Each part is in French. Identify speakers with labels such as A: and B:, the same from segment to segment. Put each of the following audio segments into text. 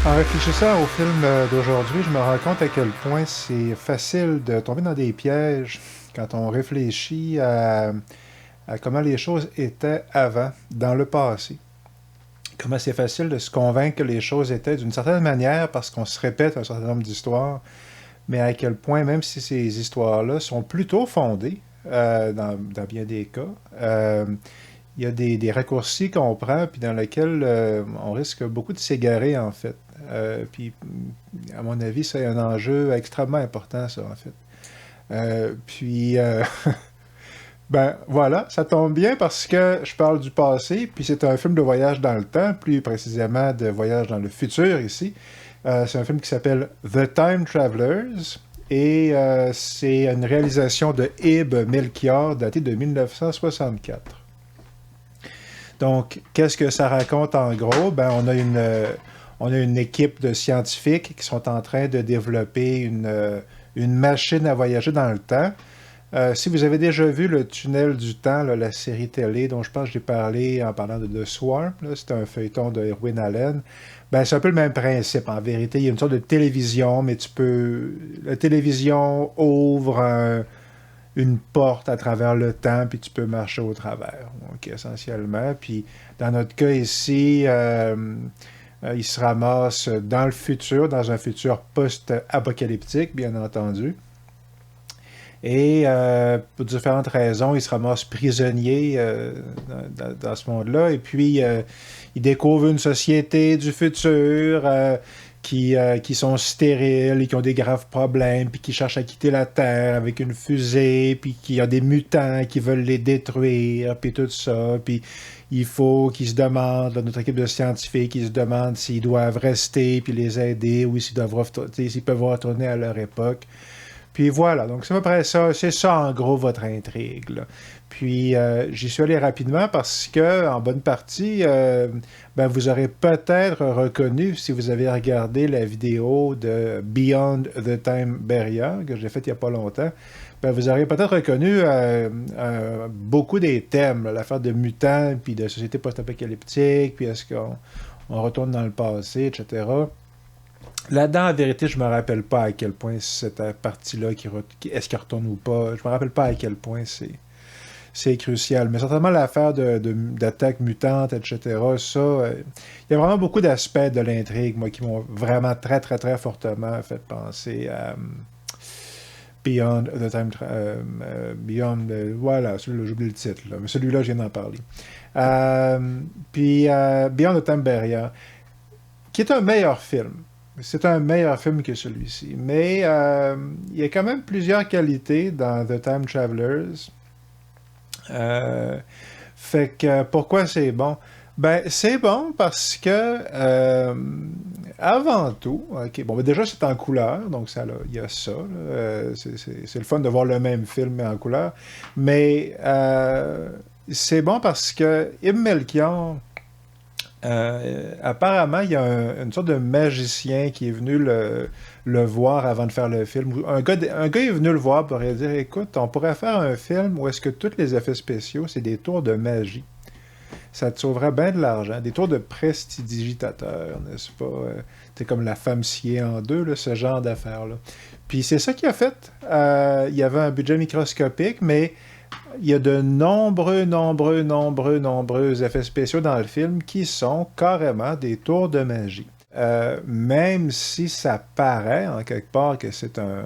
A: En réfléchissant au film d'aujourd'hui, je me rends compte à quel point c'est facile de tomber dans des pièges quand on réfléchit à comment les choses étaient avant, dans le passé. Comment c'est facile de se convaincre que les choses étaient d'une certaine manière parce qu'on se répète un certain nombre d'histoires, mais à quel point, même si ces histoires-là sont plutôt fondées, dans bien des cas, il y a des raccourcis qu'on prend, puis dans lesquels on risque beaucoup de s'égarer, en fait. Puis, à mon avis, c'est un enjeu extrêmement important, ça, en fait. Puis, ben voilà, ça tombe bien parce que je parle du passé, puis c'est un film de voyage dans le temps, plus précisément de voyage dans le futur ici. C'est un film qui s'appelle The Time Travelers, et c'est une réalisation de Ib Melchior, datée de 1964. Donc, qu'est-ce que ça raconte en gros? Ben, on a une équipe de scientifiques qui sont en train de développer une machine à voyager dans le temps. Si vous avez déjà vu le Tunnel du Temps, là, la série télé dont je pense que j'ai parlé en parlant de The Swarm, c'est un feuilleton de Irwin Allen, ben, c'est un peu le même principe. En vérité, il y a une sorte de télévision, mais tu peux... La télévision ouvre une porte à travers le temps, puis tu peux marcher au travers, donc, essentiellement. Puis, dans notre cas ici, il se ramasse dans le futur, dans un futur post-apocalyptique, bien entendu. Et pour différentes raisons, il se ramasse prisonnier dans ce monde-là. Et puis, il découvre une société du futur qui sont stériles et qui ont des graves problèmes, puis qui cherchent à quitter la Terre avec une fusée, puis qui a des mutants qui veulent les détruire, puis tout ça. Puis il faut qu'ils se demandent, là, notre équipe de scientifiques, ils se demandent s'ils doivent rester, puis les aider, ou s'ils peuvent retourner à leur époque. Puis voilà, donc c'est à peu près ça, c'est ça en gros votre intrigue, là. Puis j'y suis allé rapidement parce que, en bonne partie, ben, vous aurez peut-être reconnu, si vous avez regardé la vidéo de Beyond the Time Barrier, que j'ai faite il n'y a pas longtemps, ben, vous aurez peut-être reconnu beaucoup des thèmes, là, l'affaire de mutants, puis de société post-apocalyptique, puis est-ce qu'on retourne dans le passé, etc. Là-dedans, en vérité, je me rappelle pas à quel point cette partie-là, est-ce qu'elle retourne ou pas, je me rappelle pas à quel point c'est crucial. Mais certainement l'affaire d'attaque mutante, etc., ça, il y a vraiment beaucoup d'aspects de l'intrigue, moi, qui m'ont vraiment très, très, très fortement fait penser à Beyond the Time... Beyond... voilà, celui-là, j'oublie le titre, là, mais celui-là, je viens d'en parler. Puis Beyond the Time Barrier, qui est un meilleur film. C'est un meilleur film que celui-ci. Mais il y a quand même plusieurs qualités dans The Time Travelers. Fait que pourquoi c'est bon? Ben, c'est bon parce que avant tout, ok, bon, ben déjà c'est en couleur, donc ça, là, il y a ça. Là, c'est le fun de voir le même film mais en couleur. Mais c'est bon parce que Im Melchior, apparemment, il y a une sorte de magicien qui est venu le voir avant de faire le film. Un gars est venu le voir pour lui dire, écoute, on pourrait faire un film où est-ce que tous les effets spéciaux, c'est des tours de magie. Ça te sauverait bien de l'argent. Des tours de prestidigitateur, n'est-ce pas? C'est comme la femme sciée en deux, là, ce genre d'affaires-là. Puis c'est ça qu'il a fait. Il y avait un budget microscopique, mais il y a de nombreux effets spéciaux dans le film qui sont carrément des tours de magie. Même si ça paraît, en quelque part, que c'est un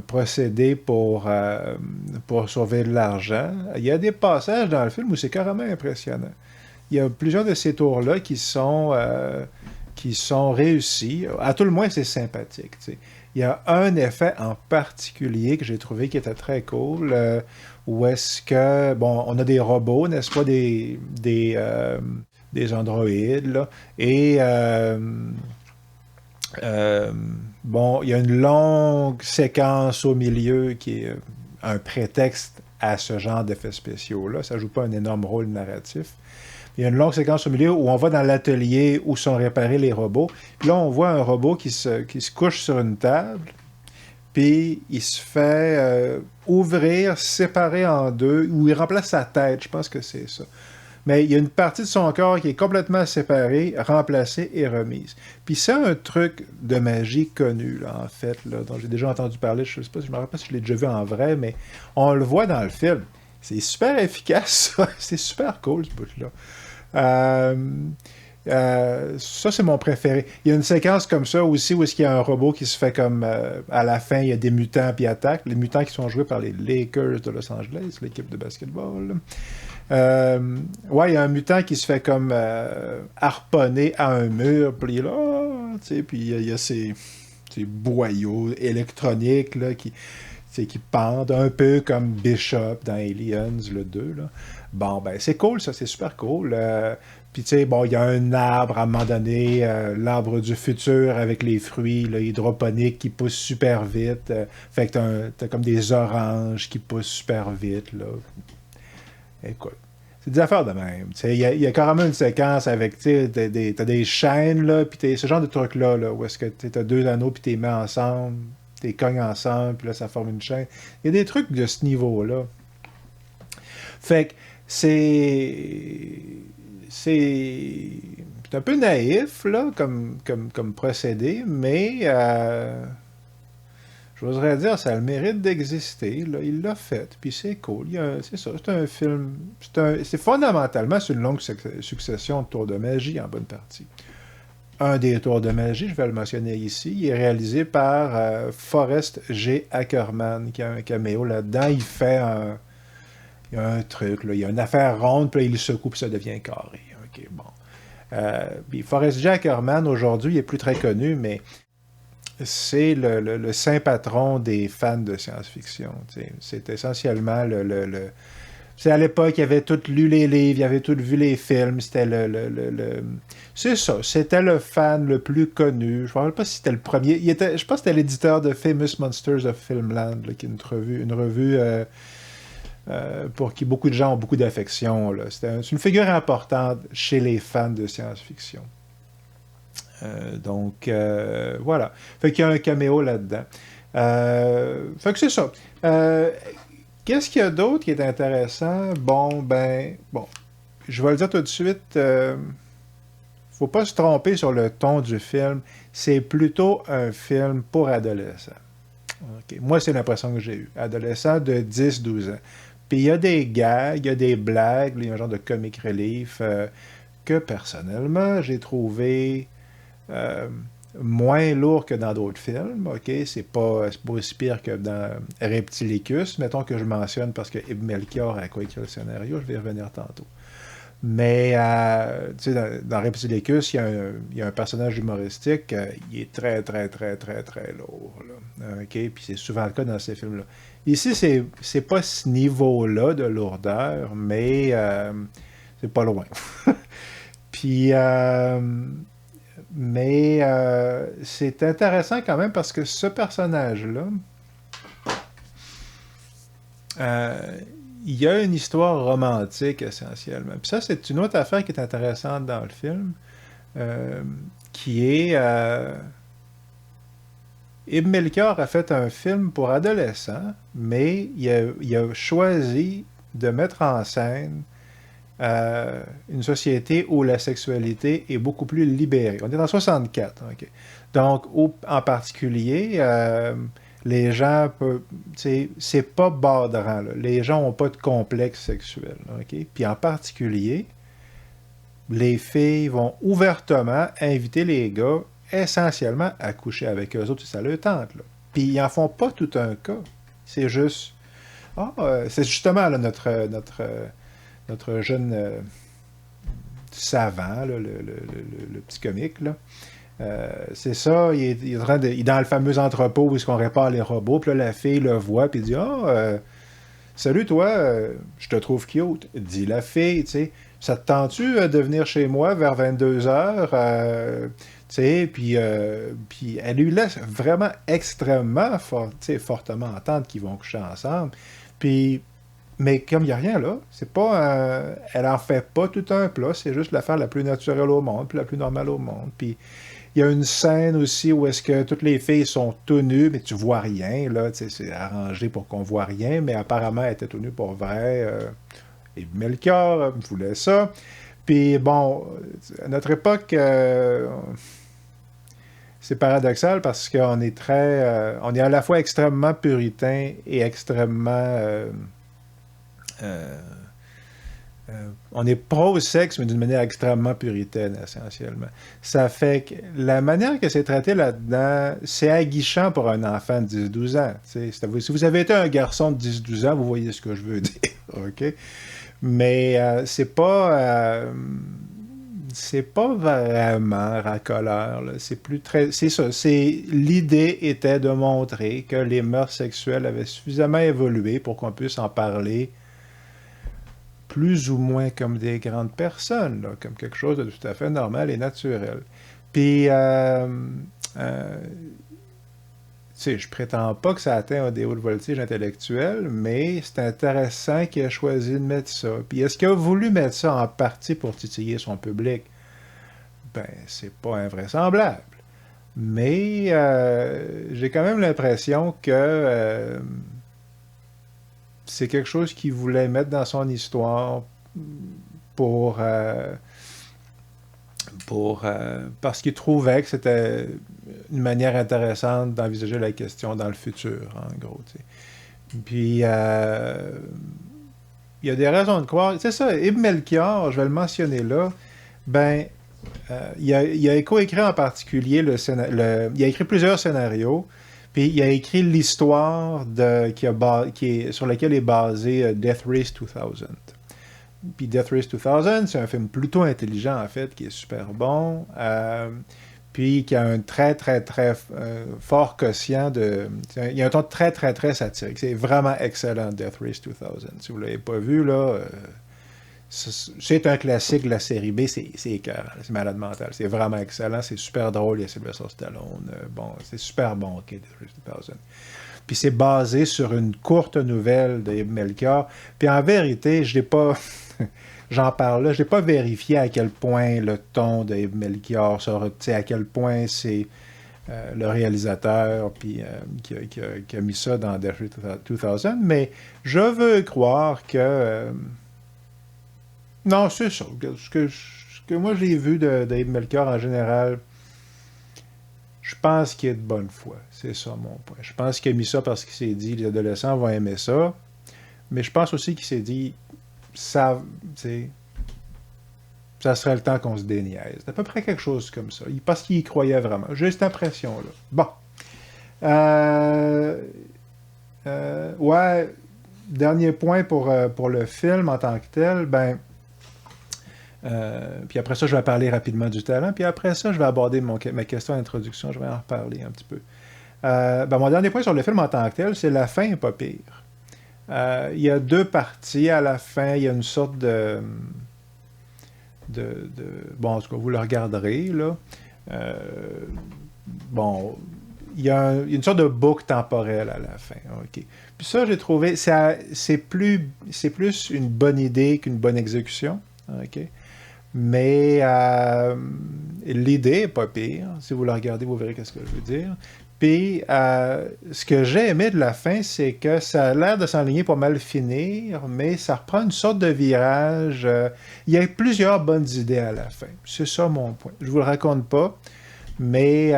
A: procédé pour sauver de l'argent, il y a des passages dans le film où c'est carrément impressionnant. Il y a plusieurs de ces tours-là qui sont réussis. À tout le moins, c'est sympathique. T'sais. Il y a un effet en particulier que j'ai trouvé qui était très cool, où est-ce que, bon, on a des robots, n'est-ce pas, des androïdes, là, et bon, il y a une longue séquence au milieu qui est un prétexte à ce genre d'effets spéciaux-là. Ça joue pas un énorme rôle narratif. Il y a une longue séquence au milieu où on va dans l'atelier où sont réparés les robots. Puis là, on voit un robot qui se couche sur une table, puis il se fait ouvrir, séparer en deux, où il remplace sa tête. Je pense que c'est ça. mais il y a une partie de son corps qui est complètement séparée, remplacée et remise. Puis c'est un truc de magie connu, là, en fait, là, dont j'ai déjà entendu parler. Je sais pas, je me rappelle pas si je l'ai déjà vu en vrai, mais on le voit dans le film. C'est super efficace, ça. C'est super cool, ce bout-là. Euh, ça, c'est mon préféré. Il y a une séquence comme ça aussi où il y a un robot qui se fait comme... à la fin, il y a des mutants qui attaquent. Les mutants qui sont joués par les Lakers de Los Angeles, l'équipe de basketball. Ouais, il y a un mutant qui se fait comme harponner à un mur, puis il est là, puis il y a ces boyaux électroniques là, qui pendent un peu comme Bishop dans Aliens, le 2. Là. Bon, ben, c'est cool, ça, c'est super cool. Puis, tu sais, bon, il y a un arbre à un moment donné, l'arbre du futur avec les fruits là, hydroponiques qui poussent super vite. Fait que t'as comme des oranges qui poussent super vite, là. Écoute, c'est des affaires de même. Il y a carrément une séquence avec, t'as des chaînes, là, puis ce genre de trucs-là, là, où est-ce que t'as deux anneaux, puis t'es mets ensemble, t'es cognes ensemble, puis là, ça forme une chaîne. Il y a des trucs de ce niveau-là. Fait que c'est un peu naïf, là, comme procédé, mais j'oserais dire, ça a le mérite d'exister. Là. Il l'a fait, puis c'est cool. C'est ça, c'est un film. C'est fondamentalement c'est une longue succession de tours de magie en bonne partie. Un des tours de magie, je vais le mentionner ici, il est réalisé par Forrest G. Ackerman, qui a un caméo là-dedans. Il y a un truc, là, il y a une affaire ronde, puis là, il secoue, puis ça devient carré. OK, bon. Puis Forrest G. Ackerman, aujourd'hui, il est plus très connu, mais c'est le saint patron des fans de science-fiction. C'est essentiellement c'est à l'époque, il avait tout lu les livres, il avait tout vu les films, c'était c'est ça, c'était le fan le plus connu. Je ne me rappelle pas si c'était le premier. Je pense que c'était l'éditeur de Famous Monsters of Filmland, là, qui est une revue pour qui beaucoup de gens ont beaucoup d'affection. C'est une figure importante chez les fans de science-fiction. Donc, voilà. Fait qu'il y a un caméo là-dedans. Fait que c'est ça. Qu'est-ce qu'il y a d'autre qui est intéressant? Bon, je vais le dire tout de suite. Faut pas se tromper sur le ton du film. C'est plutôt un film pour adolescents. Okay. Moi, c'est l'impression que j'ai eue. Adolescents de 10-12 ans. Puis il y a des gags, il y a des blagues, il y a un genre de comic relief que personnellement, j'ai trouvé moins lourd que dans d'autres films. OK? C'est pas aussi pire que dans Reptilicus, mettons que je mentionne parce que Ib Melchior a coécrit le scénario, je vais y revenir tantôt. Mais tu sais, dans Reptilicus, il y a un personnage humoristique, il est très, très, très, très, très lourd. Là. OK? Puis c'est souvent le cas dans ces films-là. Ici, c'est pas ce niveau-là de lourdeur, mais c'est pas loin. Puis, mais c'est intéressant quand même parce que ce personnage-là, il y a une histoire romantique essentiellement. Puis ça, c'est une autre affaire qui est intéressante dans le film, qui est... Ib Melchior a fait un film pour adolescents, mais il a choisi de mettre en scène une société où la sexualité est beaucoup plus libérée. On est en 64. Okay. Donc, en particulier, les gens peuvent... C'est pas borderant. Là. Les gens n'ont pas de complexe sexuel. Okay? Puis en particulier, les filles vont ouvertement inviter les gars essentiellement à coucher avec eux autres si ça leur tente. Là. Puis ils n'en font pas tout un cas. C'est juste... c'est justement là, notre jeune savant, là, le petit comique, là. C'est ça, il est dans le fameux entrepôt où on répare les robots, puis là, la fille le voit, puis dit « salut toi, je te trouve cute. » Dit la fille, tu sais, « Ça te tente-tu de venir chez moi vers 22h? Tu sais, puis elle lui laisse vraiment extrêmement fortement entendre qu'ils vont coucher ensemble. Puis, mais comme il n'y a rien là, c'est pas elle en fait pas tout un plat, c'est juste l'affaire la plus naturelle au monde, puis la plus normale au monde. Puis, il y a une scène aussi où est-ce que toutes les filles sont tout nues, mais tu vois rien, là, c'est arrangé pour qu'on voit rien, mais apparemment, elles étaient tout nues pour vrai. Ibn Melchior voulait ça. Puis bon, à notre époque, c'est paradoxal parce qu'on est on est à la fois extrêmement puritain et extrêmement euh, on est pro-sexe, mais d'une manière extrêmement puritaine, essentiellement. Ça fait que la manière que c'est traité là-dedans, c'est aguichant pour un enfant de 10-12 ans. Si vous avez été un garçon de 10-12 ans, vous voyez ce que je veux dire. OK? Mais c'est pas vraiment racoleur. Là. C'est plus très. C'est ça. L'idée était de montrer que les mœurs sexuelles avaient suffisamment évolué pour qu'on puisse en parler plus ou moins comme des grandes personnes, là, comme quelque chose de tout à fait normal et naturel. Puis, tu sais, je prétends pas que ça atteint un des hauts voltige intellectuel, mais c'est intéressant qu'il ait choisi de mettre ça. Puis, est-ce qu'il a voulu mettre ça en partie pour titiller son public? Ben, c'est pas invraisemblable. Mais j'ai quand même l'impression que c'est quelque chose qu'il voulait mettre dans son histoire pour, euh, parce qu'il trouvait que c'était une manière intéressante d'envisager la question dans le futur, en gros. T'sais. Puis, il y a des raisons de croire. C'est ça, Ibn Melchior, je vais le mentionner là, ben, il a coécrit en particulier il a écrit plusieurs scénarios. Puis il a écrit l'histoire sur laquelle est basé Death Race 2000. Puis Death Race 2000, c'est un film plutôt intelligent, en fait, qui est super bon. Puis qui a un très, très, très fort quotient il y a un ton très, très, très satirique. C'est vraiment excellent, Death Race 2000. Si vous ne l'avez pas vu, là, c'est un classique de la série B, c'est écœurant, c'est malade mental. C'est vraiment excellent, c'est super drôle, il y a Sylvester Stallone. Bon, c'est super bon, OK, Death Race 2000. Puis c'est basé sur une courte nouvelle de Ibn Melchior. Puis en vérité, je n'ai pas... J'en parle là, je n'ai pas vérifié à quel point le ton de Ibn Melchior, à quel point c'est le réalisateur puis, qui a mis ça dans Death Race 2000, mais je veux croire que... non, c'est ça. Ce que moi j'ai vu d'Ibn Melchior en général, je pense qu'il est de bonne foi. C'est ça mon point. Je pense qu'il a mis ça parce qu'il s'est dit les adolescents vont aimer ça. Mais je pense aussi qu'il s'est dit ça, ça serait le temps qu'on se déniaise. C'est à peu près quelque chose comme ça. Parce qu'il y croyait vraiment. J'ai cette impression-là. Bon. Ouais. Dernier point pour le film en tant que tel, ben. Puis après ça, je vais parler rapidement du talent. Puis après ça, je vais aborder ma question d'introduction. Je vais en reparler un petit peu. Mon dernier point sur le film en tant que tel, c'est la fin est pas pire. Il y a deux parties à la fin. Il y a une sorte bon, en tout cas, vous le regarderez, là. Bon, il y a une sorte de boucle temporelle à la fin. OK. Puis ça, j'ai trouvé, c'est plus une bonne idée qu'une bonne exécution. OK. Mais l'idée n'est pas pire. Si vous la regardez, vous verrez ce que je veux dire. Puis, ce que j'ai aimé de la fin, c'est que ça a l'air de s'enligner pour mal finir, mais ça reprend une sorte de virage. Il y a plusieurs bonnes idées à la fin. C'est ça mon point. Je ne vous le raconte pas, mais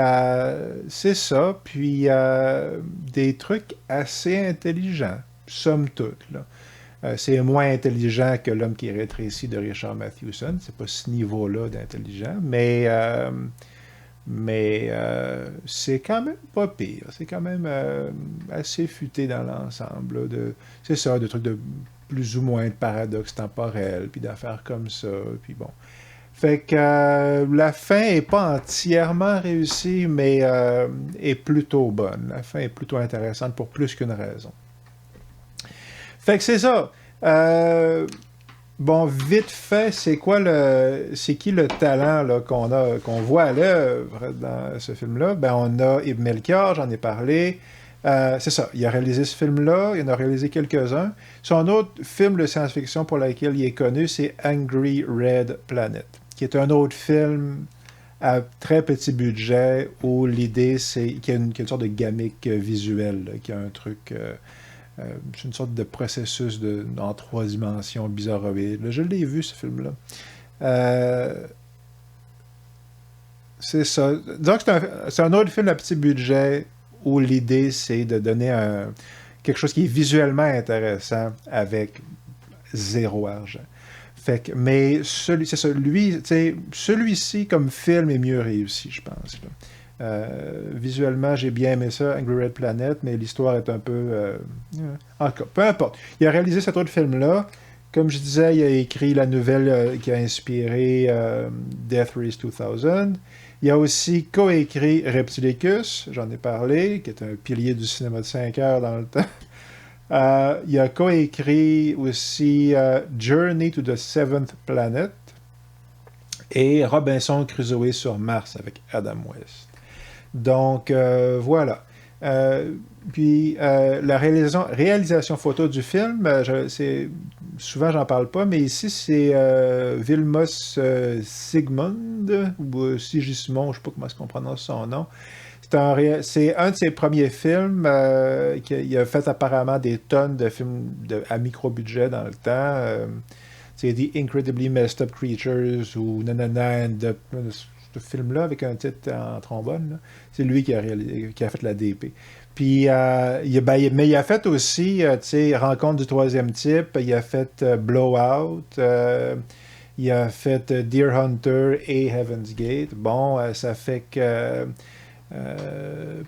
A: c'est ça. Puis, des trucs assez intelligents, somme toute, là. C'est moins intelligent que L'homme qui rétrécit de Richard Mathewson. C'est pas ce niveau-là d'intelligent, mais c'est quand même pas pire. C'est quand même assez futé dans l'ensemble. C'est ça, de trucs de plus ou moins de paradoxes temporels, puis d'affaires comme ça, puis bon. Fait que la fin est pas entièrement réussie, mais est plutôt bonne. La fin est plutôt intéressante pour plus qu'une raison. Fait que c'est ça. Bon, vite fait, c'est qui le talent là, qu'on voit à l'œuvre dans ce film-là? Ben, on a Ibn Melchior, j'en ai parlé. C'est ça, il a réalisé ce film-là, il en a réalisé quelques-uns. Son autre film de science-fiction pour lequel il est connu, c'est Angry Red Planet, qui est un autre film à très petit budget où l'idée, c'est qu'il y a une sorte de gimmick visuel, là, qu'il y a un truc... c'est une sorte de processus en 3 dimensions bizarroïde. Je l'ai vu, ce film-là. C'est ça. Disons que c'est un autre film à petit budget où l'idée, c'est de donner quelque chose qui est visuellement intéressant avec zéro argent. Fait que, mais c'est ça, celui-ci comme film est mieux réussi, je pense. Visuellement, j'ai bien aimé ça, Angry Red Planet, mais l'histoire est un peu... en tout cas, peu importe. Il a réalisé cet autre film-là. Comme je disais, il a écrit la nouvelle qui a inspiré Death Race 2000. Il a aussi coécrit Reptilicus, j'en ai parlé, qui est un pilier du cinéma de 5 heures dans le temps. Il a coécrit aussi Journey to the Seventh Planet et Robinson Crusoe sur Mars avec Adam West. Donc, voilà. Puis, la réalisation photo du film, souvent, j'en parle pas, mais ici, c'est Vilmos Sigmund, ou Sigismond, je ne sais pas comment est-ce qu'on prononce son nom. C'est un de ses premiers films. Il a fait apparemment des tonnes de films à micro-budget dans le temps. C'est The Incredibly Messed Up Creatures ou Nanana and ce film-là avec un titre en trombone. Là. C'est lui qui a fait la DP. Puis, mais il a fait aussi, Rencontre du troisième type, il a fait Blowout, il a fait Deer Hunter et Heaven's Gate. Bon, ça fait que...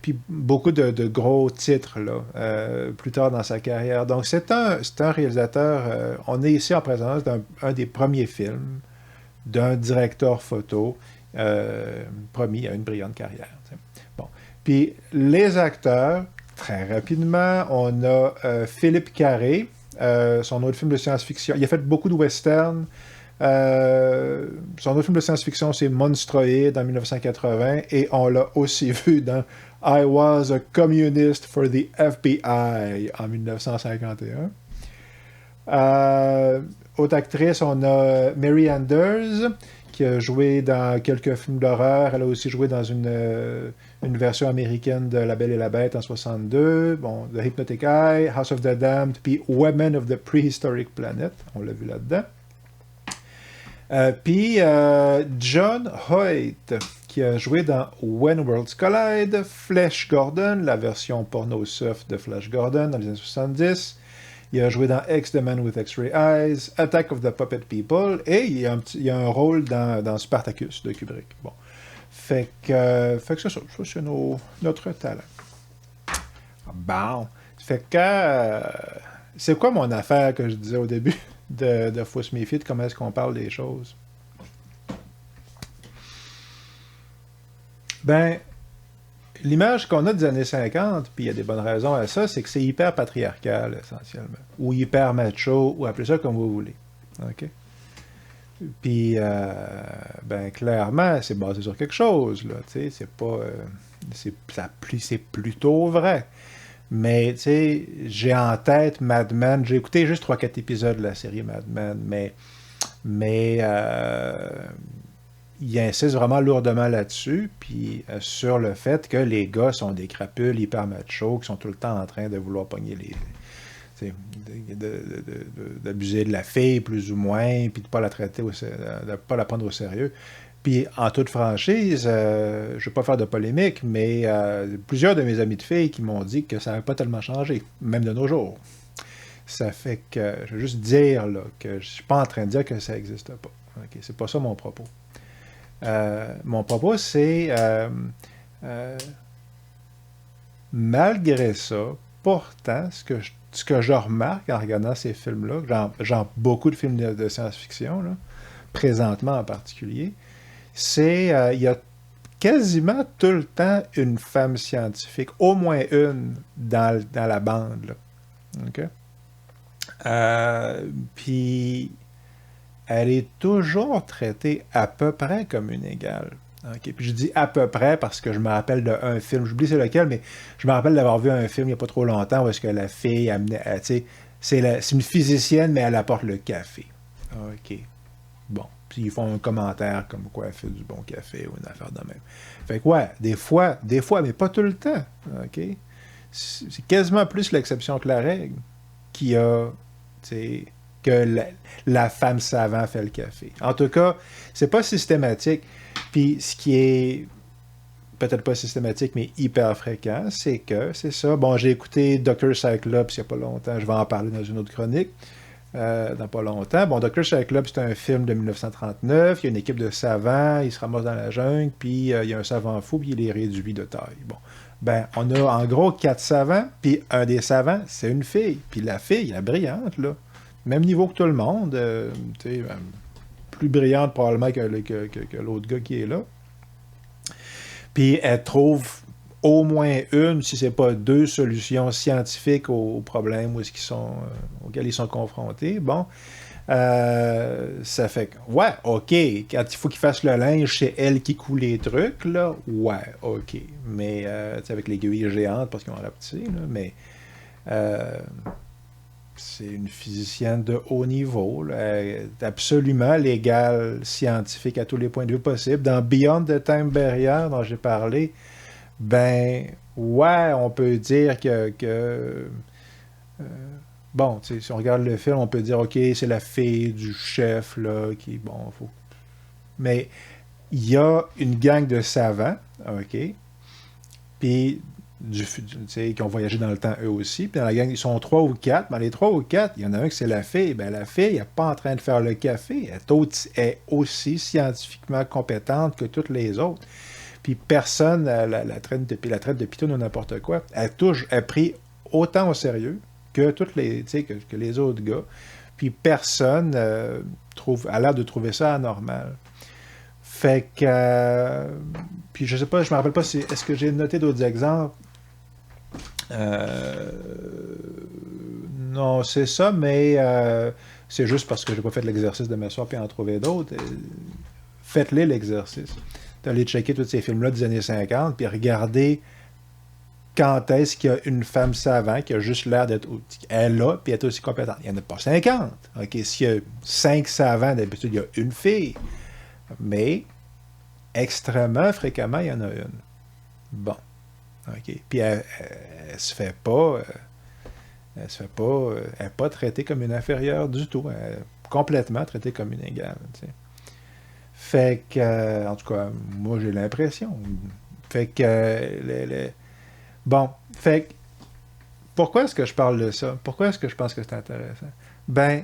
A: puis beaucoup de gros titres là, plus tard dans sa carrière. Donc c'est un réalisateur, on est ici en présence d'un des premiers films d'un directeur photo promis à une brillante carrière. T'sais. Bon. Puis les acteurs, très rapidement, on a Philippe Carré, son autre film de science-fiction. Il a fait beaucoup de westerns. Son autre film de science-fiction, c'est Monstroid en 1980, et on l'a aussi vu dans I Was a Communist for the FBI en 1951. Autre actrice, on a Mary Anders, qui a joué dans quelques films d'horreur. Elle a aussi joué dans une version américaine de La Belle et la Bête en 62. Bon, The Hypnotic Eye, House of the Damned, puis Women of the Prehistoric Planet. On l'a vu là-dedans. Puis John Hoyt, qui a joué dans When Worlds Collide, Flash Gordon, la version porno soft de Flash Gordon dans les années 70. Il a joué dans X The Man with X-Ray Eyes, Attack of the Puppet People, et il y a un rôle dans Spartacus de Kubrick. Bon. Fait que c'est ça. Ça, c'est notre talent. Bon. Fait que... c'est quoi mon affaire que je disais au début de faut se méfier de comment est-ce qu'on parle des choses? Ben, l'image qu'on a des années 50, puis il y a des bonnes raisons à ça, c'est que c'est hyper patriarcal, essentiellement. Ou hyper macho, ou appelez ça comme vous voulez. OK? Puis, ben, clairement, c'est basé sur quelque chose, là. Tu sais, c'est pas... c'est plutôt vrai. Mais, tu sais, j'ai en tête Mad Men. J'ai écouté juste 3-4 épisodes de la série Mad Men, mais il insiste vraiment lourdement là-dessus, puis sur le fait que les gars sont des crapules hyper machos, qui sont tout le temps en train de vouloir pogner d'abuser de la fille, plus ou moins, puis de ne pas la traiter, de pas la prendre au sérieux. Puis, en toute franchise, je ne vais pas faire de polémique, mais plusieurs de mes amis de filles qui m'ont dit que ça n'avait pas tellement changé, même de nos jours. Ça fait que, je veux juste dire là, que je ne suis pas en train de dire que ça n'existe pas. Okay? C'est pas ça mon propos. Mon propos, c'est malgré ça, pourtant, ce que je remarque en regardant ces films-là, genre beaucoup de films de science-fiction, là, présentement en particulier, c'est il y a quasiment tout le temps une femme scientifique, au moins une dans la bande. Là. OK? Puis elle est toujours traitée à peu près comme une égale. Okay. Puis je dis à peu près parce que je me rappelle d'un film, j'oublie c'est lequel, mais je me rappelle d'avoir vu un film il n'y a pas trop longtemps où est-ce que la fille amenait, c'est une physicienne, mais elle apporte le café. OK. Bon. Puis ils font un commentaire comme quoi elle fait du bon café ou une affaire de même. Fait que ouais, des fois, mais pas tout le temps. OK? c'est quasiment plus l'exception que la règle qui a, tu sais, que la femme savant fait le café. En tout cas, c'est pas systématique. Puis ce qui est peut-être pas systématique, mais hyper fréquent, c'est que, c'est ça. Bon, j'ai écouté Dr. Cyclops il n'y a pas longtemps, je vais en parler dans une autre chronique, dans pas longtemps. Bon, Dr. Cyclops, c'est un film de 1939, il y a une équipe de savants, ils se ramassent dans la jungle, puis il y a un savant fou, puis il les réduit de taille. Bon, ben, on a en gros 4 savants, puis un des savants, c'est une fille. Puis la fille, elle est brillante, là. Même niveau que tout le monde, tu sais, plus brillante probablement que l'autre gars qui est là. Puis elle trouve au moins une, si c'est pas deux, solutions scientifiques aux problèmes auxquels ils sont confrontés. Bon, ça fait que, ouais, OK, quand il faut qu'il fasse le linge, c'est elle qui coud les trucs, là, ouais, OK. Mais, tu sais, avec l'aiguille géante, parce qu'ils ont rapetissé, là, mais c'est une physicienne de haut niveau, là, elle est absolument légale, scientifique à tous les points de vue possibles. Dans Beyond the Time Barrier, dont j'ai parlé, ben, ouais, on peut dire bon, tu sais, si on regarde le film, on peut dire, OK, c'est la fille du chef, là, qui, bon, faut... Mais il y a une gang de savants, OK, puis tu sais, qui ont voyagé dans le temps eux aussi, puis dans la gang, ils sont 3 ou 4, mais les 3 ou 4, il y en a un qui c'est la fille, ben la fille, elle n'est pas en train de faire le café, elle est aussi scientifiquement compétente que toutes les autres. Puis personne, la traite de piton ou n'importe quoi, elle pris autant au sérieux que toutes les, que les autres gars. Puis personne a l'air de trouver ça anormal. Fait que, puis je sais pas, je me rappelle pas si, est-ce que j'ai noté d'autres exemples? Non, c'est ça, mais c'est juste parce que j'ai pas fait l'exercice de m'asseoir puis en trouver d'autres. Faites-les l'exercice. D'aller checker tous ces films-là des années 50, puis regardez quand est-ce qu'il y a une femme savante qui a juste l'air d'être... Elle est là, puis elle est aussi compétente. Il n'y en a pas 50. OK, s'il y a 5 savants, d'habitude, il y a une fille. Mais, extrêmement fréquemment, il y en a une. Bon. OK. Puis elle se fait pas... elle se fait pas... elle n'est pas traitée comme une inférieure du tout. Elle est complètement traitée comme une égale, tu sais. Fait que, en tout cas, moi j'ai l'impression. Fait que, bon, fait que, pourquoi est-ce que je parle de ça? Pourquoi est-ce que je pense que c'est intéressant? Ben,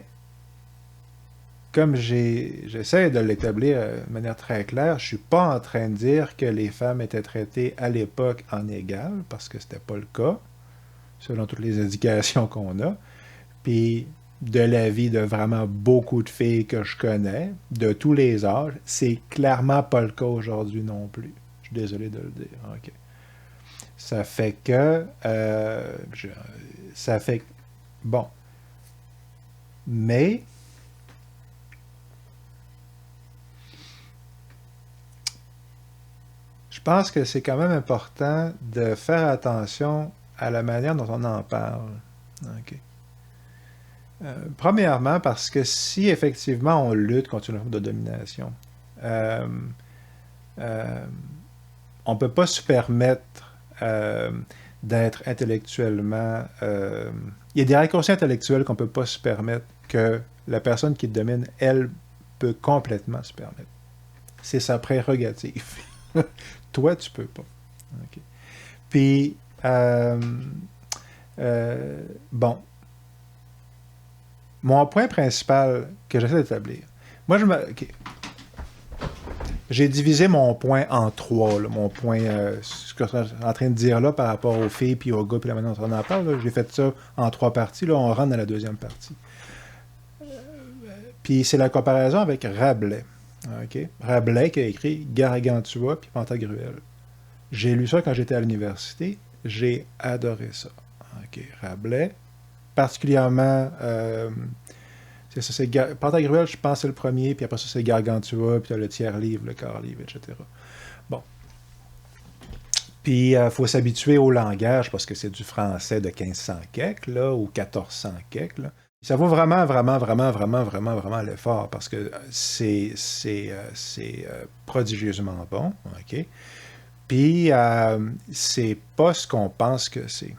A: comme j'essaie de l'établir de manière très claire, je suis pas en train de dire que les femmes étaient traitées à l'époque en égal, parce que c'était pas le cas, selon toutes les indications qu'on a. Puis, de la vie de vraiment beaucoup de filles que je connais, de tous les âges, c'est clairement pas le cas aujourd'hui non plus. Je suis désolé de le dire. OK. Ça fait que... ça fait... Bon. Mais... je pense que c'est quand même important de faire attention à la manière dont on en parle. OK. Premièrement, parce que si effectivement on lutte contre une forme de domination, euh, euh, on ne peut pas se permettre d'être intellectuellement... il y a des raccourcis intellectuels qu'on ne peut pas se permettre que la personne qui domine, elle, peut complètement se permettre. C'est sa prérogative. Toi, tu peux pas. Okay. Puis, bon, mon point principal que j'essaie d'établir, moi, okay. J'ai divisé mon point en 3, là, mon point, ce que je suis en train de dire là par rapport aux filles, puis aux gars, puis la manière dont on en parle, j'ai fait ça en 3 parties, là, on rentre dans la deuxième partie. Puis c'est la comparaison avec Rabelais. Okay. Rabelais qui a écrit Gargantua puis Pantagruel. J'ai lu ça quand j'étais à l'université. J'ai adoré ça. Okay. Rabelais, particulièrement... c'est ça, Pantagruel, je pense, c'est le premier, puis après ça, c'est Gargantua, puis tu as le tiers-livre, le quart-livre, etc. Bon. Puis, il faut s'habituer au langage, parce que c'est du français de 1500 quelques, là, ou 1400 quelques, là. Ça vaut vraiment, vraiment, vraiment, vraiment, vraiment, vraiment l'effort, parce que c'est prodigieusement bon, OK? Puis, c'est pas ce qu'on pense que c'est.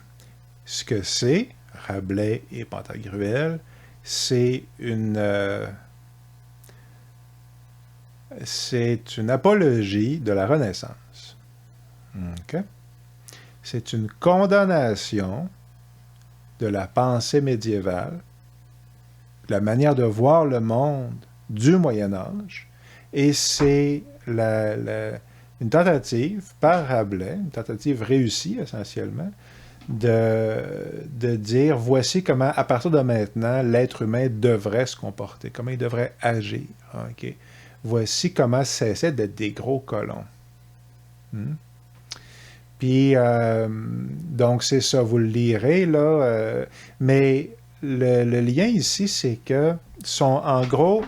A: ce que c'est, Rabelais et Pantagruel, c'est une apologie de la Renaissance. Okay? C'est une condamnation de la pensée médiévale, de la manière de voir le monde du Moyen Âge, et c'est une tentative par Rabelais, une tentative réussie essentiellement, de dire voici comment, à partir de maintenant, l'être humain devrait se comporter, comment il devrait agir. Okay? Voici comment cesser d'être des gros colons. Puis, donc, c'est ça, vous le lirez, là. Mais le lien ici, c'est que en gros,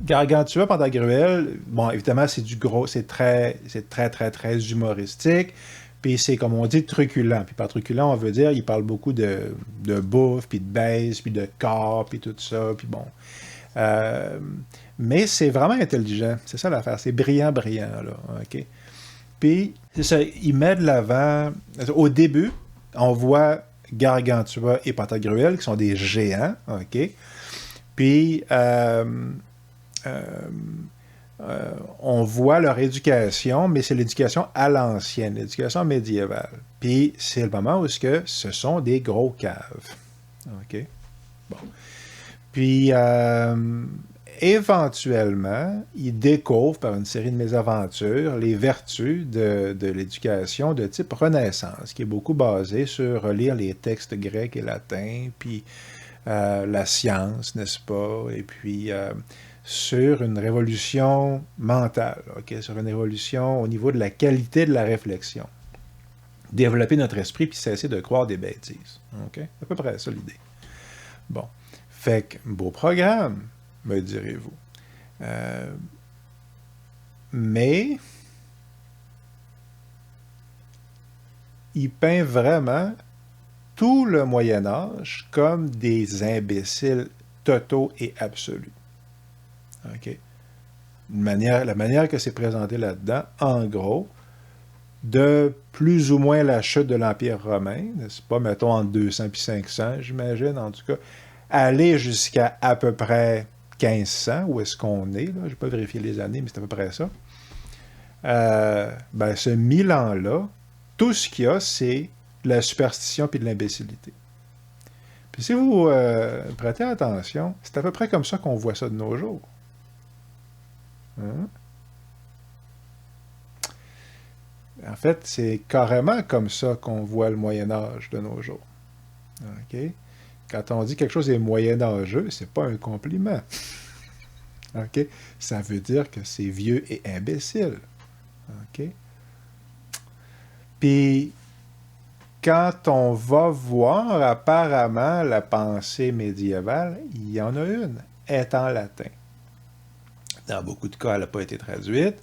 A: Gargantua, Pantagruel, bon, évidemment, c'est du gros, c'est très, très humoristique. Puis c'est, comme on dit, truculent. Puis par truculent, on veut dire, il parle beaucoup de bouffe, puis de baisse, puis de corps, puis tout ça, puis bon. Mais c'est vraiment intelligent. C'est ça l'affaire. C'est brillant, là. OK? Puis, c'est ça, il met de l'avant... Au début, on voit Gargantua et Pantagruel, qui sont des géants, OK? Puis, on voit leur éducation, mais c'est l'éducation à l'ancienne, l'éducation médiévale. Puis, c'est le moment où ce sont des gros caves. OK? Bon. Puis, éventuellement, il découvre par une série de mésaventures les vertus de l'éducation de type Renaissance, qui est beaucoup basée sur relire les textes grecs et latins, puis la science, n'est-ce pas, et puis sur une révolution mentale, okay? Sur une révolution au niveau de la qualité de la réflexion. Développer notre esprit puis cesser de croire des bêtises. Okay? C'est à peu près ça l'idée. Bon. Fait que, beau programme, me direz-vous. Mais il peint vraiment tout le Moyen Âge comme des imbéciles totaux et absolus. OK? La manière que c'est présenté là-dedans, en gros, de plus ou moins la chute de l'Empire romain, n'est-ce pas, mettons entre 200 et 500, j'imagine, en tout cas, aller jusqu'à à peu près 1500, où est-ce qu'on est, là, je n'ai pas vérifié les années, mais c'est à peu près ça. Ce 1000 ans-là, tout ce qu'il y a, c'est de la superstition puis de l'imbécilité. Puis si vous prêtez attention, c'est à peu près comme ça qu'on voit ça de nos jours. Hein? En fait, c'est carrément comme ça qu'on voit le Moyen-Âge de nos jours. OK? Quand on dit quelque chose est moyenâgeux, c'est pas un compliment. OK? Ça veut dire que c'est vieux et imbécile. OK? Puis, quand on va voir apparemment la pensée médiévale, il y en a une, elle est en latin. Dans beaucoup de cas, elle n'a pas été traduite.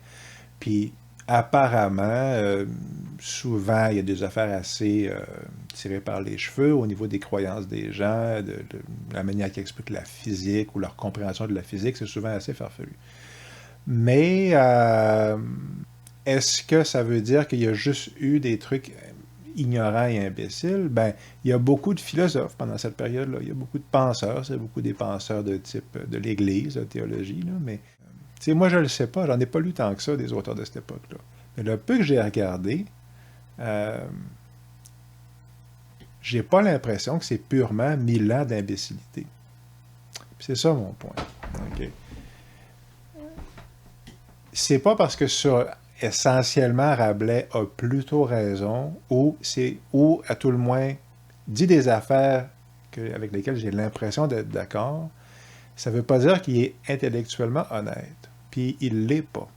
A: Puis, apparemment, souvent, il y a des affaires assez tirées par les cheveux au niveau des croyances des gens, de la manière qu'ils expliquent la physique ou leur compréhension de la physique, c'est souvent assez farfelu. Mais est-ce que ça veut dire qu'il y a juste eu des trucs ignorants et imbéciles? Ben, il y a beaucoup de philosophes pendant cette période-là. Il y a beaucoup de penseurs, c'est beaucoup des penseurs de type de l'Église, de théologie, là, mais moi, je ne le sais pas, j'en ai pas lu tant que ça des auteurs de cette époque-là. Mais le peu que j'ai regardé, j'ai pas l'impression que c'est purement 1000 ans d'imbécilité. Puis c'est ça mon point. Okay. C'est pas parce que essentiellement Rabelais a plutôt raison, ou à tout le moins dit des affaires avec lesquelles j'ai l'impression d'être d'accord, ça veut pas dire qu'il est intellectuellement honnête. Puis il l'est pas.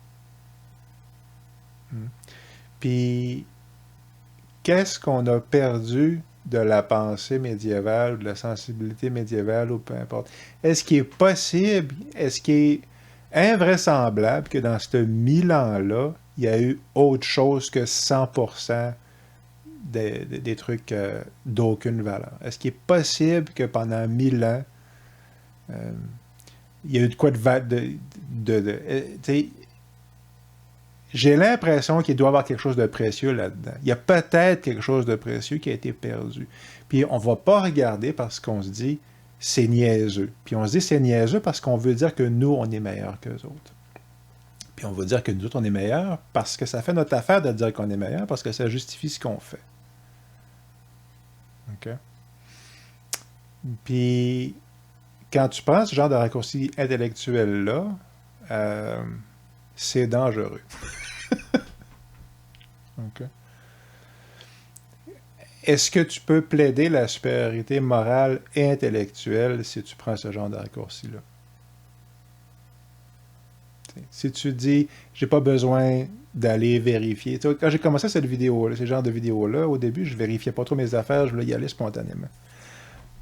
A: Puis qu'est-ce qu'on a perdu de la pensée médiévale, de la sensibilité médiévale, ou peu importe? Est-ce qu'il est possible, est-ce qu'il est invraisemblable que dans ce 1000 ans-là, il y a eu autre chose que 100% des trucs d'aucune valeur? Est-ce qu'il est possible que pendant 1000 ans, il y a eu de quoi j'ai l'impression qu'il doit y avoir quelque chose de précieux là-dedans. Il y a peut-être quelque chose de précieux qui a été perdu. Puis on va pas regarder parce qu'on se dit c'est niaiseux. Puis on se dit c'est niaiseux parce qu'on veut dire que nous, on est meilleurs qu'eux autres. Puis on va dire que nous autres, on est meilleurs parce que ça fait notre affaire de dire qu'on est meilleurs, parce que ça justifie ce qu'on fait. OK? Puis quand tu prends ce genre de raccourci intellectuel-là, c'est dangereux. OK. Est-ce que tu peux plaider la supériorité morale et intellectuelle si tu prends ce genre de raccourci-là? Si tu dis, j'ai pas besoin d'aller vérifier. Tu sais, quand j'ai commencé cette vidéo-là, ce genre de vidéo-là, au début, je vérifiais pas trop mes affaires, je voulais y aller spontanément.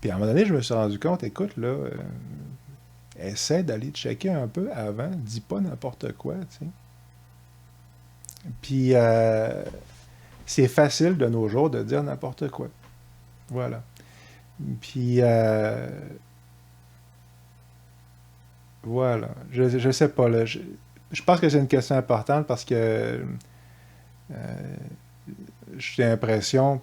A: Puis à un moment donné, je me suis rendu compte, écoute, là, essaie d'aller checker un peu avant, dis pas n'importe quoi, tu sais. Puis c'est facile de nos jours de dire n'importe quoi. Voilà. Puis voilà. Je sais pas, là. Je pense que c'est une question importante parce que j'ai l'impression,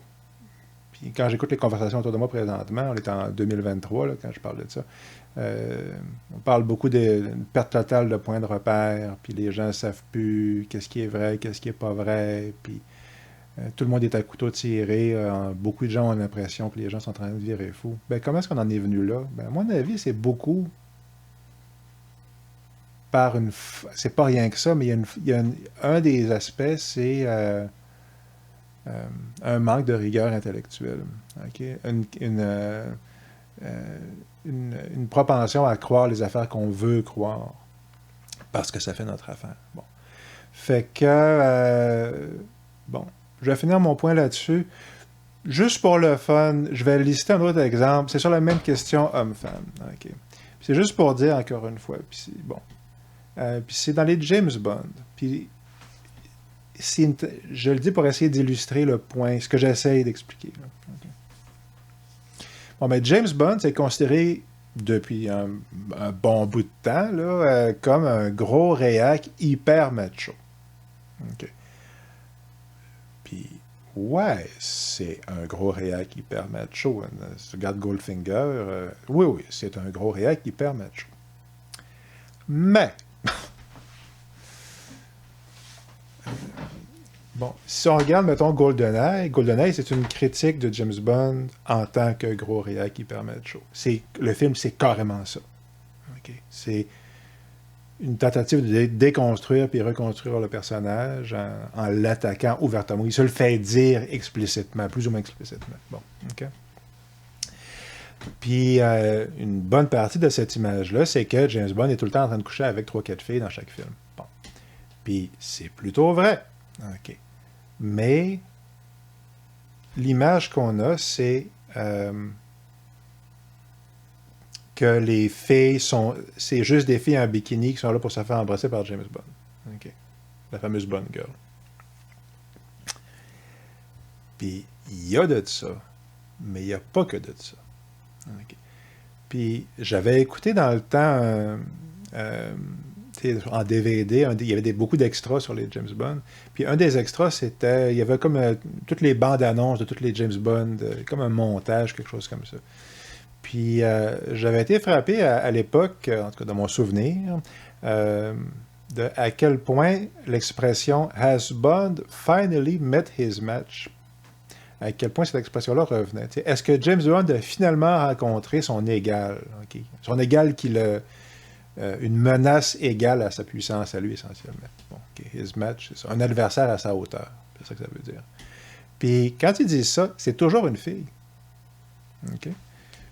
A: puis quand j'écoute les conversations autour de moi présentement, on est en 2023, là, quand je parle de ça, on parle beaucoup d'une perte totale de points de repère, puis les gens ne savent plus qu'est-ce qui est vrai, qu'est-ce qui est pas vrai, puis tout le monde est à couteau tiré, beaucoup de gens ont l'impression que les gens sont en train de virer fou. Ben, comment est-ce qu'on en est venu là? Ben, à mon avis, c'est beaucoup par une... C'est pas rien que ça, mais un des aspects, c'est un manque de rigueur intellectuelle. Okay? Une propension à croire les affaires qu'on veut croire, parce que ça fait notre affaire. Bon. Fait que... bon, je vais finir mon point là-dessus. Juste pour le fun, je vais lister un autre exemple. C'est sur la même question homme-femme. Okay. C'est juste pour dire encore une fois. Puis bon. Puis c'est dans les James Bond. Puis je le dis pour essayer d'illustrer le point, ce que j'essaye d'expliquer. Okay. Bon, ben James Bond, c'est considéré depuis un bon bout de temps là, comme un gros réac hyper macho. Okay. Puis, ouais, c'est un gros réac hyper macho. Si tu regardes Goldfinger, oui, c'est un gros réac hyper macho. Mais, bon, si on regarde, mettons, GoldenEye, c'est une critique de James Bond en tant que gros réac hyper macho. Le film, c'est carrément ça. Okay? C'est une tentative de déconstruire puis reconstruire le personnage en l'attaquant ouvertement. Il se le fait dire explicitement, plus ou moins explicitement. Bon, OK? Puis, une bonne partie de cette image-là, c'est que James Bond est tout le temps en train de coucher avec 3-4 filles dans chaque film. Bon. Puis, c'est plutôt vrai. OK. Mais, l'image qu'on a, c'est que les filles c'est juste des filles en bikini qui sont là pour se faire embrasser par James Bond. OK. La fameuse Bond Girl. Puis, il y a de ça, mais il n'y a pas que de ça. Okay. Puis, j'avais écouté dans le temps, en DVD, il y avait beaucoup d'extras sur les James Bond. Puis, un des extras, c'était, il y avait comme toutes les bandes annonces de toutes les James Bond, comme un montage, quelque chose comme ça. Puis, j'avais été frappé à l'époque, en tout cas dans mon souvenir, à quel point l'expression « Has Bond finally met his match » à quel point cette expression-là revenait. T'sais, est-ce que James Bond a finalement rencontré son égal? Okay? Son égal une menace égale à sa puissance à lui, essentiellement. Bon, okay. His match, c'est ça. Un adversaire à sa hauteur. C'est ça que ça veut dire. Puis, quand ils disent ça, c'est toujours une fille. Okay?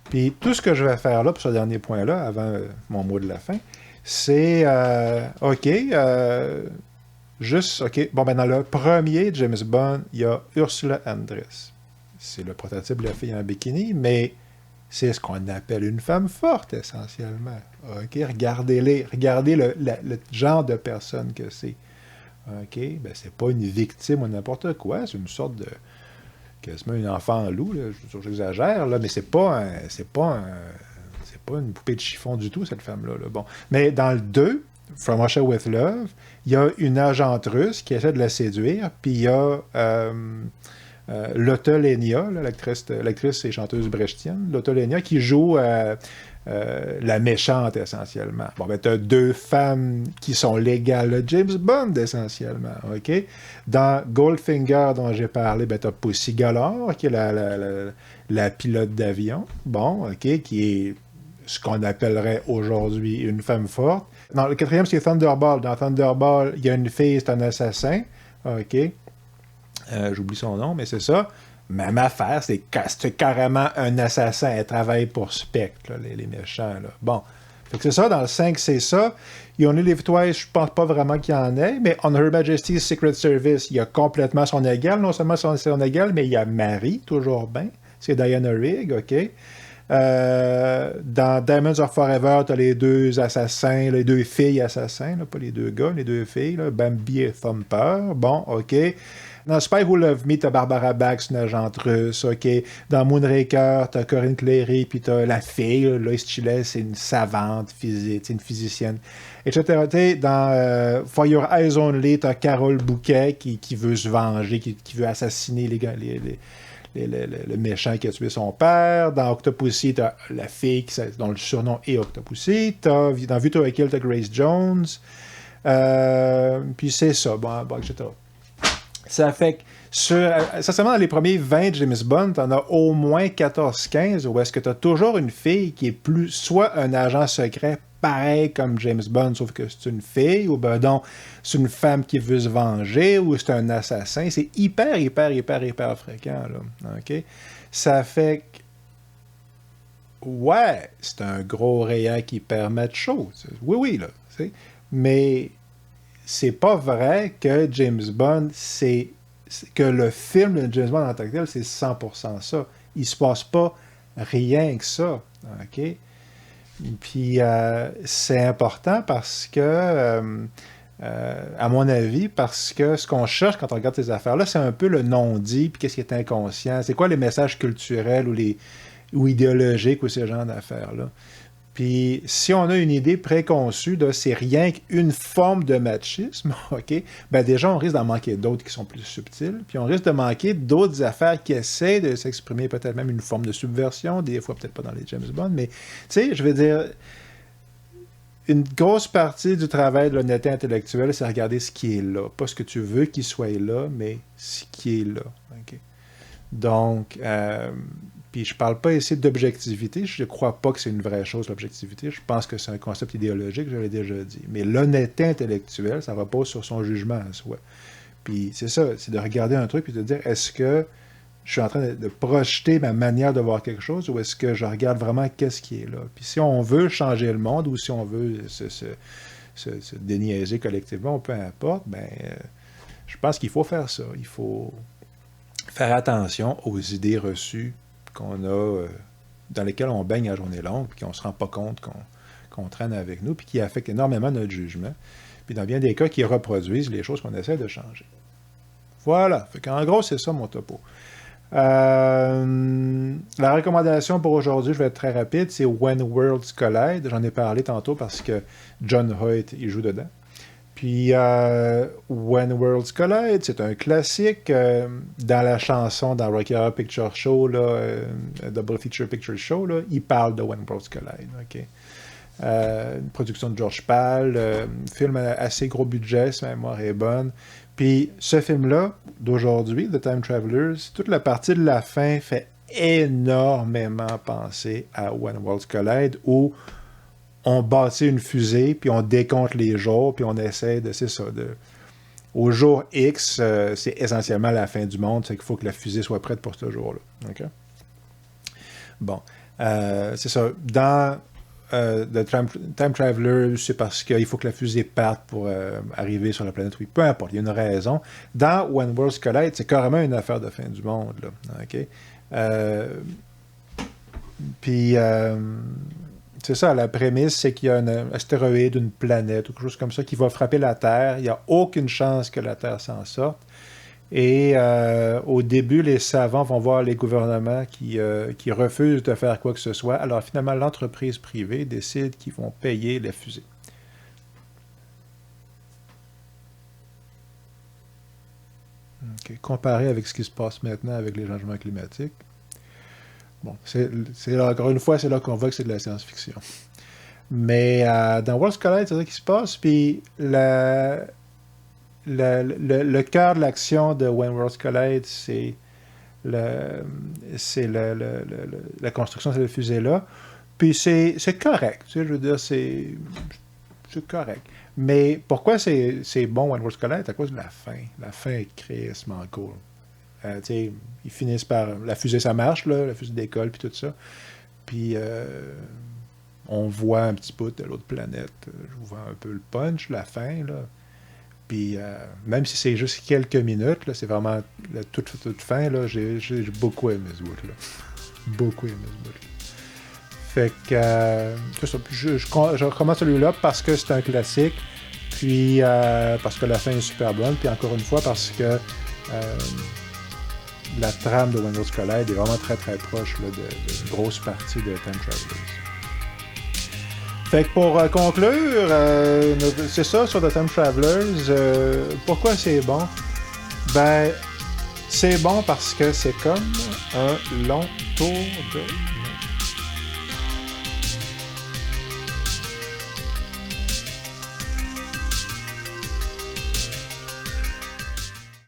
A: Puis, tout ce que je vais faire là, pour ce dernier point-là, avant mon mot de la fin, c'est, OK. Bon, ben dans le premier James Bond, il y a Ursula Andress. C'est le prototype de la fille en bikini, mais c'est ce qu'on appelle une femme forte, essentiellement. OK? Regardez le genre de personne que c'est. OK? Ben, c'est pas une victime ou n'importe quoi. C'est une sorte de... quasiment un enfant loup, là. J'exagère, là, mais c'est pas une poupée de chiffon du tout, cette femme-là. Là. Bon. Mais dans le 2, From Russia with Love. Il y a une agente russe qui essaie de la séduire, puis il y a Lotte Lenya, l'actrice et chanteuse brechtienne, Lotte Lenya, qui joue la méchante essentiellement. Bon, ben, tu as deux femmes qui sont légales, James Bond essentiellement, OK? Dans Goldfinger, dont j'ai parlé, ben, tu as Pussy Galore, qui est la pilote d'avion, bon, OK, qui est ce qu'on appellerait aujourd'hui une femme forte. Non, le quatrième, c'est Thunderball. Dans Thunderball, il y a une fille, c'est un assassin, OK? J'oublie son nom, mais c'est ça. Même affaire, c'est carrément un assassin. Elle travaille pour Spectre, là, les méchants. Là. Bon. Fait que c'est ça, dans le 5, c'est ça. Ils ont eu les victoires, je pense pas vraiment qu'il y en ait, mais On Her Majesty's Secret Service, il y a complètement son égal. Non seulement son égal, mais il y a Marie, toujours bien. C'est Diana Rigg, OK? Dans Diamonds Are Forever, tu as les deux assassins, les deux filles assassins, là, pas les deux gars, les deux filles, là, Bambi et Thumper. Bon, OK. Dans Spy Who Loved Me, t'as Barbara Bax, une agente russe, OK. Dans Moonraker, t'as Corinne Cléry, puis t'as la fille, Lois Chiles, c'est une savante physique, une physicienne, etc. T'sais, dans For Your Eyes Only, t'as Carole Bouquet qui veut se venger, qui veut assassiner le méchant qui a tué son père. Dans Octopussy, t'as la fille dont le surnom est Octopussy. Dans View to a Kill, t'as Grace Jones. Puis c'est ça, bon, etc. Ça fait que, essentiellement, dans les premiers 20 James Bond, t'en as au moins 14-15 où est-ce que t'as toujours une fille qui est plus soit un agent secret pareil comme James Bond, sauf que c'est une fille, ou ben donc c'est une femme qui veut se venger, ou c'est un assassin. C'est hyper fréquent, là. OK? Ça fait que, ouais, c'est un gros rayon qui permet de choses. Oui, là. Mais c'est pas vrai que James Bond, que le film de James Bond en tant que tel, c'est 100% ça. Il se passe pas rien que ça. OK? Puis c'est important parce que, à mon avis, parce que ce qu'on cherche quand on regarde ces affaires-là, c'est un peu le non-dit, puis qu'est-ce qui est inconscient. C'est quoi les messages culturels ou idéologiques ou ce genre d'affaires-là. Puis, si on a une idée préconçue de c'est rien qu'une forme de machisme, OK, ben déjà, on risque d'en manquer d'autres qui sont plus subtiles, puis on risque de manquer d'autres affaires qui essaient de s'exprimer, peut-être même une forme de subversion, des fois peut-être pas dans les James Bond, mais, tu sais, je veux dire, une grosse partie du travail de l'honnêteté intellectuelle, c'est regarder ce qui est là. Pas ce que tu veux qu'il soit là, mais ce qui est là. OK? Donc, puis je parle pas ici d'objectivité, je ne crois pas que c'est une vraie chose, l'objectivité. Je pense que c'est un concept idéologique, je l'ai déjà dit. Mais l'honnêteté intellectuelle, ça repose sur son jugement à soi. Puis c'est ça, c'est de regarder un truc et de dire, est-ce que je suis en train de projeter ma manière de voir quelque chose ou est-ce que je regarde vraiment qu'est-ce qui est là? Puis si on veut changer le monde ou si on veut se déniaiser collectivement, peu importe, ben, je pense qu'il faut faire ça. Il faut faire attention aux idées reçues qu'on a, dans lesquelles on baigne à journée longue, puis qu'on ne se rend pas compte qu'on traîne avec nous, puis qui affectent énormément notre jugement, puis dans bien des cas, qui reproduisent les choses qu'on essaie de changer. Voilà. Fait qu'en gros, c'est ça mon topo. La recommandation pour aujourd'hui, je vais être très rapide, c'est When Worlds Collide. J'en ai parlé tantôt parce que John Hoyt, il joue dedans. Puis, When Worlds Collide, c'est un classique dans la chanson, dans Rocky Horror Picture Show, Double Feature Picture Show, là, il parle de When Worlds Collide. Okay? Une production de George Pal, film assez gros budget, si ma mémoire est bonne. Puis, ce film-là, d'aujourd'hui, The Time Travelers, toute la partie de la fin fait énormément penser à When Worlds Collide, où on bâtit une fusée, puis on décompte les jours, puis on essaie de... C'est ça, au jour X, c'est essentiellement la fin du monde, c'est qu'il faut que la fusée soit prête pour ce jour-là. Okay? Bon. C'est ça. Dans The Time Traveler, c'est parce qu'il faut que la fusée parte pour arriver sur la planète. Oui, peu importe, il y a une raison. Dans When Worlds Collide, c'est carrément une affaire de fin du monde. Là. Okay? Puis... c'est ça, la prémisse, c'est qu'il y a un astéroïde, une planète, ou quelque chose comme ça, qui va frapper la Terre. Il n'y a aucune chance que la Terre s'en sorte. Et au début, les savants vont voir les gouvernements qui refusent de faire quoi que ce soit. Alors finalement, l'entreprise privée décide qu'ils vont payer les fusées. OK. Comparé avec ce qui se passe maintenant avec les changements climatiques. Bon, encore une fois, c'est là qu'on voit que c'est de la science-fiction. Mais dans Worlds Collide, c'est ça qui se passe. Puis le cœur de l'action de When Worlds Collide, c'est la construction de cette fusée-là. Puis c'est correct. Tu sais, je veux dire, c'est correct. Mais pourquoi c'est bon When Worlds Collide? À cause de la fin. La fin est crissement cool. Ils finissent par... La fusée, ça marche, là, la fusée décolle, puis tout ça. Puis on voit un petit bout de l'autre planète. Je vous vois un peu le punch, la fin, là. Puis même si c'est juste quelques minutes, là, c'est vraiment la toute fin, là, j'ai beaucoup aimé ce bout-là. Beaucoup aimé ce bout-là. Fait que c'est ça. Puis je recommence celui-là parce que c'est un classique, puis parce que la fin est super bonne, puis encore une fois parce que la trame de When Worlds Collide est vraiment très très proche là, de grosse partie de Time Travelers. Fait que pour conclure, c'est ça sur The Time Travelers. Pourquoi c'est bon? Ben, c'est bon parce que c'est comme un long tour de...